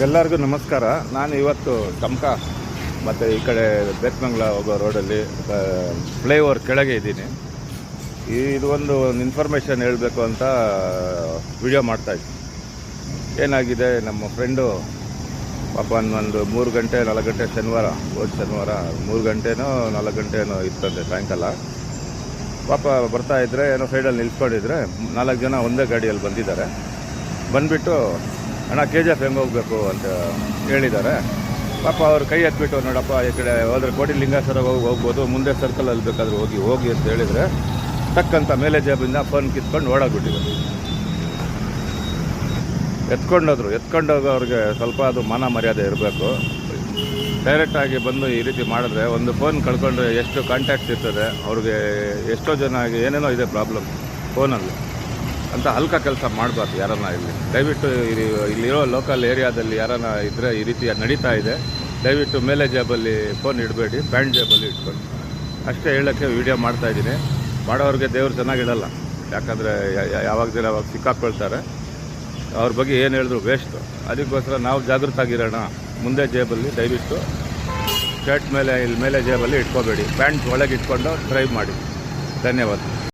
ಎಲ್ಲರಿಗೂ ನಮಸ್ಕಾರ. ನಾನು ಇವತ್ತು ಟಮ್ಕ ಮತ್ತು ಈ ಕಡೆ ಬೇತ್ಮಂಗ್ಲ ಹೋಗೋ ರೋಡಲ್ಲಿ ಫ್ಲೈಓವರ್ ಕೆಳಗೆ ಇದ್ದೀನಿ. ಇದು ಒಂದು ಇನ್ಫಾರ್ಮೇಷನ್ ಹೇಳಬೇಕು ಅಂತ ವಿಡಿಯೋ ಮಾಡ್ತಾಯಿದ್ದೆ. ಏನಾಗಿದೆ, ನಮ್ಮ ಫ್ರೆಂಡು ಪಾಪ ಒಂದು 3 ಗಂಟೆ 4 ಗಂಟೆ ಶನಿವಾರ 3 ಗಂಟೆನೋ 4 ಗಂಟೆನೋ ಇತ್ತಂತೆ ಸಾಯಂಕಾಲ. ಪಾಪ ಬರ್ತಾಯಿದ್ರೆ ಏನೋ ಸೈಡಲ್ಲಿ ನಿಲ್ಸ್ಕೊಂಡಿದ್ರೆ 4 ಜನ ಒಂದೇ ಗಾಡಿಯಲ್ಲಿ ಬಂದಿದ್ದಾರೆ. ಬಂದುಬಿಟ್ಟು ಅಣ್ಣ KGF ಹೆಂಗೆ ಹೋಗಬೇಕು ಅಂತ ಹೇಳಿದ್ದಾರೆ. ಪಾಪ ಅವ್ರು ಕೈ ಎತ್ಬಿಟ್ಟು, ನೋಡಪ್ಪ ಈ ಕಡೆ ಹೋದರೆ ಕೋಟಿ ಲಿಂಗೇಶ್ವರ ಹೋಗ್ಬೋದು, ಮುಂದೆ ಸರ್ಕಲಲ್ಲಿ ಬೇಕಾದ್ರೆ ಹೋಗಿ ಅಂತ ಹೇಳಿದರೆ ಟಕ್ಕಂತ ಮೇಲೆ ಜೇಬಿಂದ ಫೋನ್ ಕಿತ್ಕೊಂಡು ಓಡಾಗ್ಬಿಟ್ಟಿದ್ರು. ಎತ್ಕೊಂಡೋಗೋರಿಗೆ ಸ್ವಲ್ಪ ಅದು ಮಾನ ಮರ್ಯಾದೆ ಇರಬೇಕು. ಡೈರೆಕ್ಟಾಗಿ ಬಂದು ಈ ರೀತಿ ಮಾಡಿದ್ರೆ ಒಂದು ಫೋನ್ ಕಳ್ಕೊಂಡ್ರೆ ಎಷ್ಟು ಕಾಂಟ್ಯಾಕ್ಟ್ಸ್ ಇರ್ತದೆ ಅವ್ರಿಗೆ, ಎಷ್ಟೋ ಜನ ಏನೇನೋ ಇದೆ ಪ್ರಾಬ್ಲಮ್ ಫೋನಲ್ಲಿ ಅಂತ ಹಲ್ಕ ಕೆಲಸ ಮಾಡಬಾರ್ದು ಯಾರನ್ನ. ದಯವಿಟ್ಟು ಇಲ್ಲಿರೋ ಲೋಕಲ್ ಏರಿಯಾದಲ್ಲಿ ಯಾರನ್ನ ಇದ್ದರೆ ಈ ರೀತಿ ನಡೀತಾ ಇದೆ, ದಯವಿಟ್ಟು ಮೇಲೆ ಜೇಬಲ್ಲಿ ಫೋನ್ ಇಡಬೇಡಿ, ಪ್ಯಾಂಟ್ ಜೇಬಲ್ಲಿ ಇಟ್ಕೊಂಡು ಅಷ್ಟೇ ಹೇಳೋಕ್ಕೆ ವಿಡಿಯೋ ಮಾಡ್ತಾಯಿದ್ದೀನಿ. ಮಾಡೋರಿಗೆ ದೇವ್ರು ಚೆನ್ನಾಗಿಡಲ್ಲ, ಯಾಕಂದರೆ ಯಾವಾಗ ದಿನ ಅವಾಗ ಸಿಕ್ಕಾಕ್ಕೊಳ್ತಾರೆ. ಅವ್ರ ಬಗ್ಗೆ ಏನು ಹೇಳಿದ್ರು ವೇಸ್ಟು. ಅದಕ್ಕೋಸ್ಕರ ನಾವು ಜಾಗೃತ ಆಗಿರೋಣ. ಮುಂದೆ ಜೇಬಲ್ಲಿ ದಯವಿಟ್ಟು ಶರ್ಟ್ ಮೇಲೆ ಮೇಲೆ ಜೇಬಲ್ಲಿ ಇಟ್ಕೋಬೇಡಿ, ಪ್ಯಾಂಟ್ ಒಳಗೆ ಇಟ್ಕೊಂಡು ಡ್ರೈವ್ ಮಾಡಿ. ಧನ್ಯವಾದ.